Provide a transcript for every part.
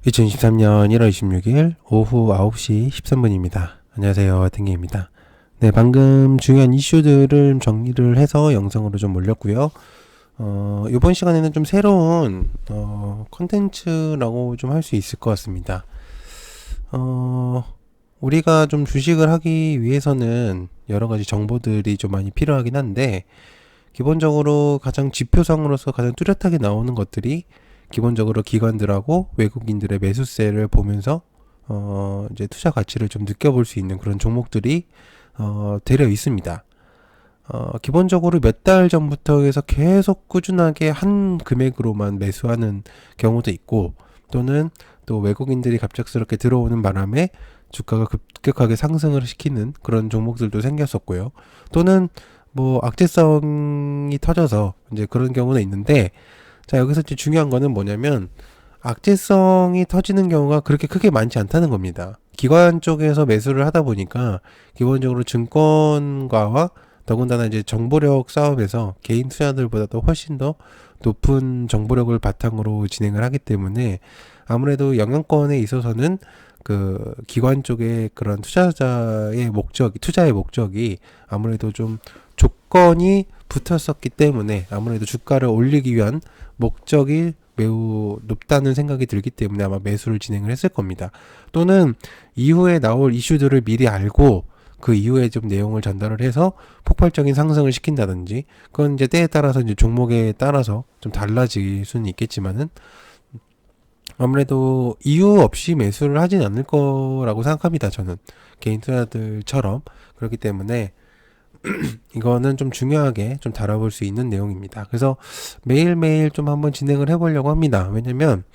2023년 1월 26일 오후 9시 13분입니다. 안녕하세요. 탱기입니다. 네, 방금 중요한 이슈들을 정리를 해서 영상으로 좀 올렸고요. 이번 시간에는 좀 새로운 컨텐츠라고 좀 할 수 있을 것 같습니다. 우리가 좀 주식을 하기 위해서는 여러 가지 정보들이 좀 많이 필요하긴 한데, 기본적으로 가장 지표상으로서 가장 뚜렷하게 나오는 것들이 기본적으로 기관들하고 외국인들의 매수세를 보면서 이제 투자 가치를 좀 느껴볼 수 있는 그런 종목들이 되려 있습니다. 기본적으로 몇 달 전부터 해서 계속 꾸준하게 한 금액으로만 매수하는 경우도 있고, 또는 또 외국인들이 갑작스럽게 들어오는 바람에 주가가 급격하게 상승을 시키는 그런 종목들도 생겼었고요. 또는 뭐 악재성이 터져서 이제 그런 경우는 있는데, 자, 여기서 이제 중요한 거는 뭐냐면, 악재성이 터지는 경우가 그렇게 크게 많지 않다는 겁니다. 기관 쪽에서 매수를 하다 보니까 기본적으로 증권가와 더군다나 이제 정보력 싸움에서 개인 투자들보다도 훨씬 더 높은 정보력을 바탕으로 진행을 하기 때문에, 아무래도 영향권에 있어서는 그 기관 쪽의 그런 투자의 목적이 아무래도 좀 조건이 붙었었기 때문에, 아무래도 주가를 올리기 위한 목적이 매우 높다는 생각이 들기 때문에 아마 매수를 진행을 했을 겁니다. 또는 이후에 나올 이슈들을 미리 알고 그 이후에 좀 내용을 전달을 해서 폭발적인 상승을 시킨다든지, 그건 이제 때에 따라서 이제 종목에 따라서 좀 달라질 수는 있겠지만은, 아무래도 이유 없이 매수를 하진 않을 거라고 생각합니다. 저는 개인 투자들처럼. 그렇기 때문에 이거는 좀 중요하게 좀 다뤄볼 수 있는 내용입니다. 그래서 매일매일 좀 한번 진행을 해보려고 합니다. 왜냐면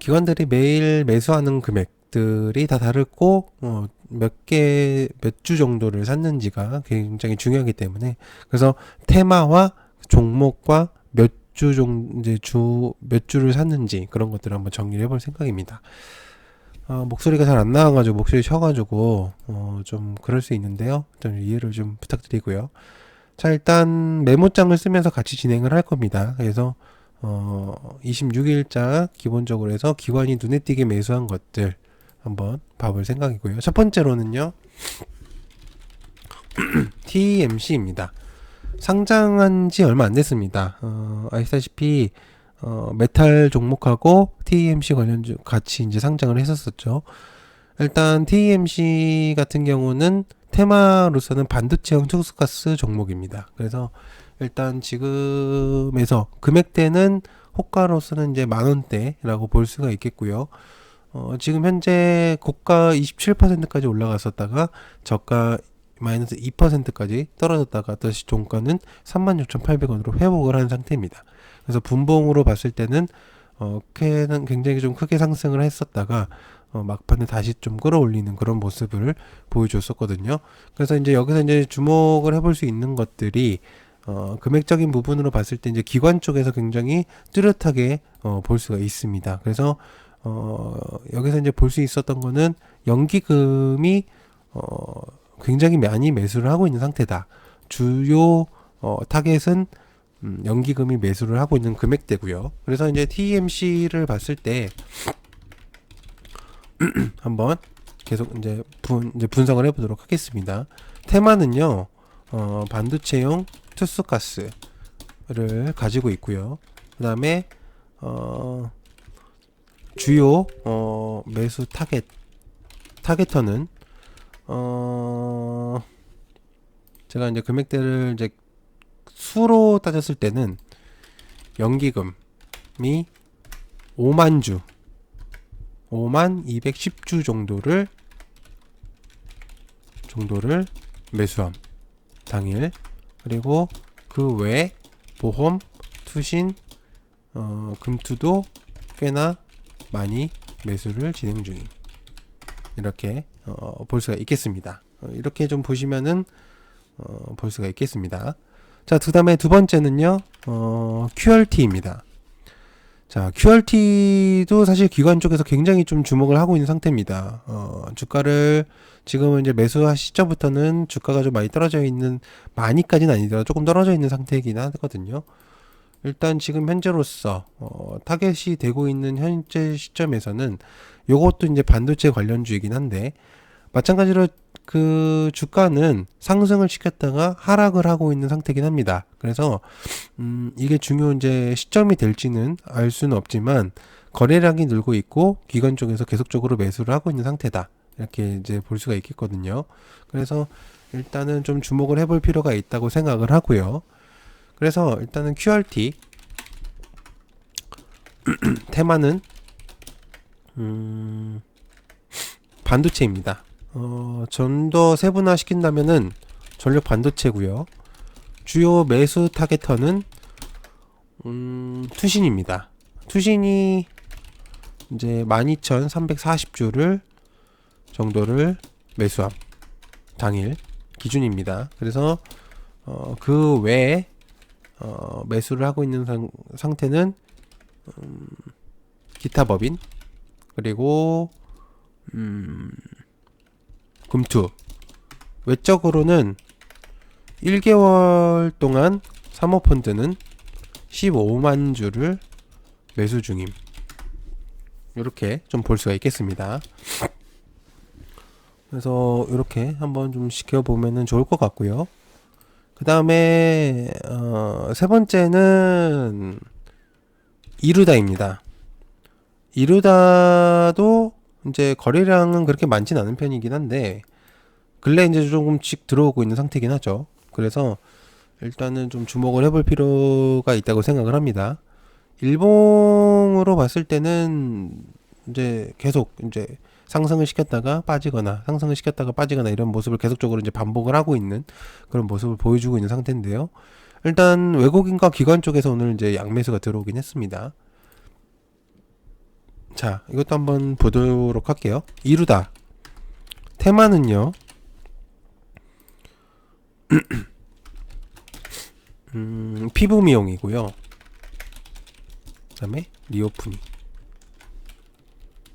기관들이 매일 매수하는 금액들이 다 다르고, 몇 주 정도를 샀는지가 굉장히 중요하기 때문에, 그래서 테마와 종목과 몇 주를 샀는지 그런 것들을 한번 정리를 해볼 생각입니다. 목소리가 잘 안 나와가지고 목소리 쉬어가지고 좀 그럴 수 있는데요. 좀 이해를 좀 부탁드리고요. 자, 일단 메모장을 쓰면서 같이 진행을 할 겁니다. 그래서 26일자 기본적으로 해서 기관이 눈에 띄게 매수한 것들 한번 봐볼 생각이고요. 첫 번째로는요, TMC입니다. 상장한 지 얼마 안 됐습니다. 아시다시피 메탈 종목하고 TMC 관련 같이 이제 상장을 했었었죠. 일단 TMC 같은 경우는 테마로서는 반도체형 특수가스 종목입니다. 그래서 일단 지금에서 금액대는 호가로서는 이제 10,000원대라고 볼 수가 있겠고요. 지금 현재 고가 27%까지 올라갔었다가 저가 마이너스 2%까지 떨어졌다가 다시 종가는 36,800원으로 회복을 한 상태입니다. 그래서 분봉으로 봤을 때는 굉장히 좀 크게 상승을 했었다가 막판에 다시 좀 끌어올리는 그런 모습을 보여줬었거든요. 그래서 이제 여기서 이제 주목을 해볼 수 있는 것들이 금액적인 부분으로 봤을 때 이제 기관 쪽에서 굉장히 뚜렷하게 볼 수가 있습니다. 그래서 여기서 이제 볼 수 있었던 거는 연기금이 굉장히 많이 매수를 하고 있는 상태다. 주요 타겟은 연기금이 매수를 하고 있는 금액대고요. 그래서 이제 TMC를 봤을 때 한번 계속 이제 분석을 해보도록 하겠습니다. 테마는요, 반도체용 투스가스를 가지고 있고요. 그 다음에 주요 매수 타겟터는 제가 이제 금액대를 이제 수로 따졌을 때는 연기금이 5만 210주 정도를 매수함 당일. 그리고 그 외에 보험, 투신, 금투도 꽤나 많이 매수를 진행 중인, 이렇게 볼 수가 있겠습니다. 이렇게 좀 보시면은 볼 수가 있겠습니다. 자, 그 다음에 두 번째는요, QRT입니다. 자, QRT도 사실 기관 쪽에서 굉장히 좀 주목을 하고 있는 상태입니다. 주가를 지금은 이제 매수하 시점부터는 주가가 좀 많이 떨어져 있는, 많이까지는 아니더라도 조금 떨어져 있는 상태이긴 하거든요. 일단 지금 현재로서 타겟이 되고 있는 현재 시점에서는 요것도 이제 반도체 관련주이긴 한데, 마찬가지로 그 주가는 상승을 시켰다가 하락을 하고 있는 상태긴 합니다. 그래서 이게 중요 이제 시점이 될지는 알 수는 없지만 거래량이 늘고 있고 기관 쪽에서 계속적으로 매수를 하고 있는 상태다. 이렇게 이제 볼 수가 있겠거든요. 그래서 일단은 좀 주목을 해볼 필요가 있다고 생각을 하고요. 그래서 일단은 QRT 테마는 반도체입니다. 좀 더 세분화 시킨다면은 전력 반도체고요. 주요 매수 타겟터는 투신입니다. 투신이 이제 12,340주를 정도를 매수함 당일 기준입니다. 그래서 그 외에 매수를 하고 있는 상태는 기타 법인 그리고 금투 외적으로는 1개월 동안 사모펀드는 15만 주를 매수 중임. 이렇게 좀 볼 수가 있겠습니다. 그래서 이렇게 한번 좀 지켜보면은 좋을 것 같고요. 그 다음에 세 번째는 이루다입니다. 이루다도 이제 거래량은 그렇게 많진 않은 편이긴 한데 근래 이제 조금씩 들어오고 있는 상태긴 하죠. 그래서 일단은 좀 주목을 해볼 필요가 있다고 생각을 합니다. 일봉으로 봤을 때는 이제 계속 이제 상승을 시켰다가 빠지거나 상승을 시켰다가 빠지거나 이런 모습을 계속적으로 이제 반복을 하고 있는 그런 모습을 보여주고 있는 상태인데요. 일단 외국인과 기관 쪽에서 오늘 이제 양매수가 들어오긴 했습니다. 자, 이것도 한번 보도록 할게요. 이루다 테마는요. 피부 미용이고요. 그 다음에 리오프닝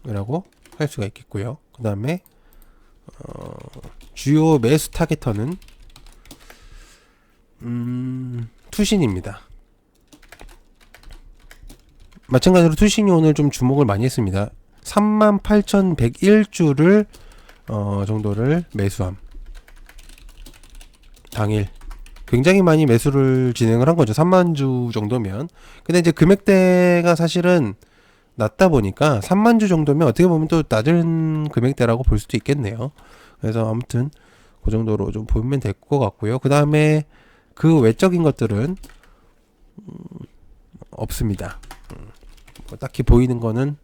이라고 할 수가 있겠고요. 그 다음에 주요 매수 타겟터는 투신입니다. 마찬가지로 투신이 오늘 좀 주목을 많이 했습니다. 38,101주를 정도를 매수함 당일 굉장히 많이 매수를 진행을 한 거죠. 3만 주 정도면. 근데 이제 금액대가 사실은 낮다 보니까 3만 주 정도면 어떻게 보면 또 낮은 금액대라고 볼 수도 있겠네요. 그래서 아무튼 그 정도로 좀 보면 될 것 같고요. 그 다음에 그 외적인 것들은 없습니다. 뭐 딱히 보이는 거는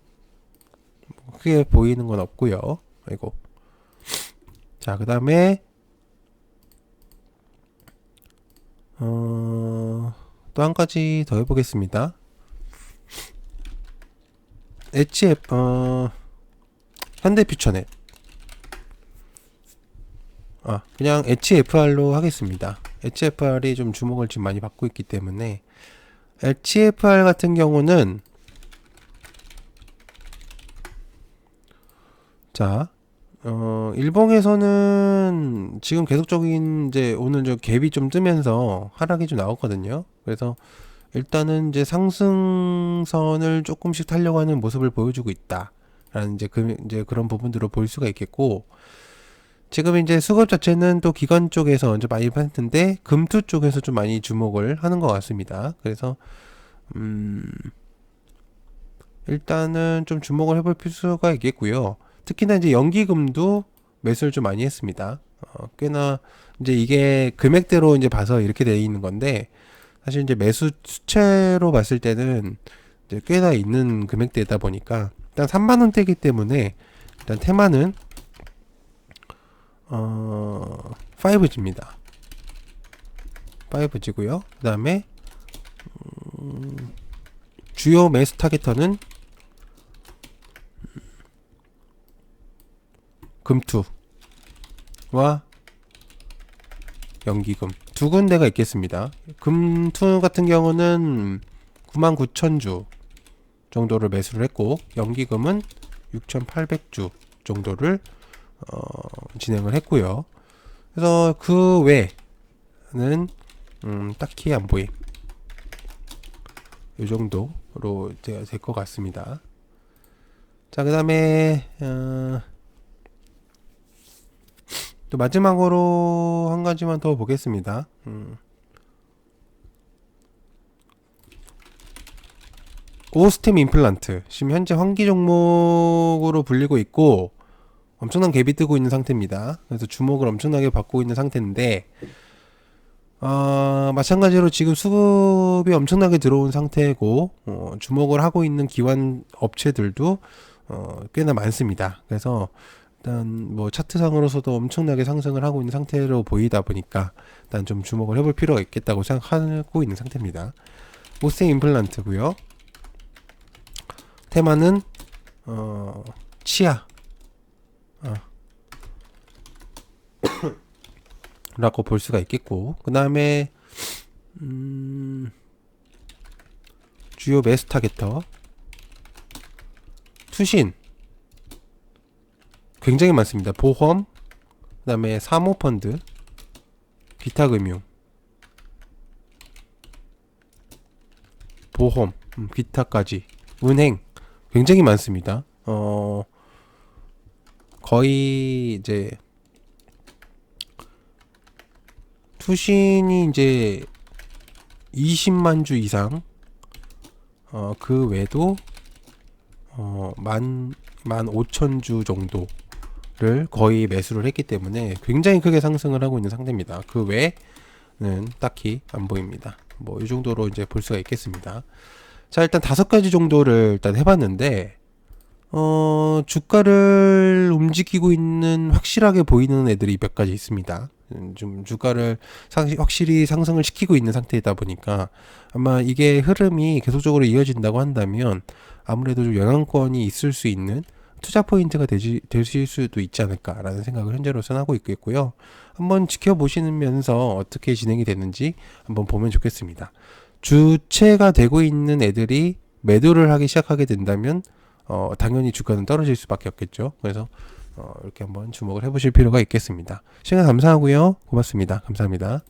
크게 보이는 건 없고요. 아이고. 자, 그 다음에 또 한 가지 더 해보겠습니다. 현대퓨처넷. 그냥 HFR로 하겠습니다. HFR이 좀 주목을 지금 많이 받고 있기 때문에 HFR 같은 경우는 자, 일봉에서는 지금 계속적인 이제 오늘 저 갭이 좀 뜨면서 하락이 좀 나왔거든요. 그래서 일단은 이제 상승선을 조금씩 타려고 하는 모습을 보여주고 있다라는 이제 그런 부분들을 볼 수가 있겠고, 지금 이제 수급 자체는 또 기관 쪽에서 이제 많이 봤는데 금투 쪽에서 좀 많이 주목을 하는 것 같습니다. 그래서 일단은 좀 주목을 해볼 필요가 있겠고요. 특히나 이제 연기금도 매수를 좀 많이 했습니다. 꽤나 이제 이게 금액대로 이제 봐서 이렇게 되어 있는 건데 사실 이제 매수 수채로 봤을 때는 이제 꽤나 있는 금액대다 보니까 일단 3만 원대이기 때문에 일단 테마는 5G입니다. 5G고요. 그 다음에 주요 매수 타겟터는 금투와 연기금 두 군데가 있겠습니다. 금투 같은 경우는 99,000주 정도를 매수를 했고 연기금은 6,800주 정도를 진행을 했고요. 그래서 그 외에는 딱히 안 보임. 이 정도로 될 것 같습니다. 자, 그 다음에 또 마지막으로 한 가지만 더 보겠습니다. 오스템 임플란트 지금 현재 환기 종목으로 불리고 있고 엄청난 갭이 뜨고 있는 상태입니다. 그래서 주목을 엄청나게 받고 있는 상태인데 마찬가지로 지금 수급이 엄청나게 들어온 상태고 주목을 하고 있는 기관 업체들도 꽤나 많습니다. 그래서 일단 뭐 차트상으로서도 엄청나게 상승을 하고 있는 상태로 보이다 보니까 일단 좀 주목을 해볼 필요가 있겠다고 생각하고 있는 상태입니다. 오스템 임플란트고요. 테마는 치아 라고 볼 수가 있겠고, 그 다음에 주요 매수 타겟터 투신 굉장히 많습니다. 보험, 그 다음에 사모펀드, 기타금융, 보험, 기타까지, 은행 굉장히 많습니다. 거의 이제 투신이 이제 20만 주 이상, 그 외에도 15,000주 정도를 거의 매수를 했기 때문에 굉장히 크게 상승을 하고 있는 상태입니다. 그 외에는 딱히 안 보입니다. 뭐 이 정도로 이제 볼 수가 있겠습니다. 자, 일단 5가지 정도를 일단 해봤는데 주가를 움직이고 있는 확실하게 보이는 애들이 몇 가지 있습니다. 좀 주가를 확실히 상승을 시키고 있는 상태이다 보니까 아마 이게 흐름이 계속적으로 이어진다고 한다면 아무래도 좀 영향권이 있을 수 있는 투자 포인트가 되실 수도 있지 않을까라는 생각을 현재로서는 하고 있겠고요. 한번 지켜보시면서 어떻게 진행이 되는지 한번 보면 좋겠습니다. 주체가 되고 있는 애들이 매도를 하기 시작하게 된다면 당연히 주가는 떨어질 수밖에 없겠죠. 그래서 이렇게 한번 주목을 해보실 필요가 있겠습니다. 시간 감사하고요. 고맙습니다. 감사합니다.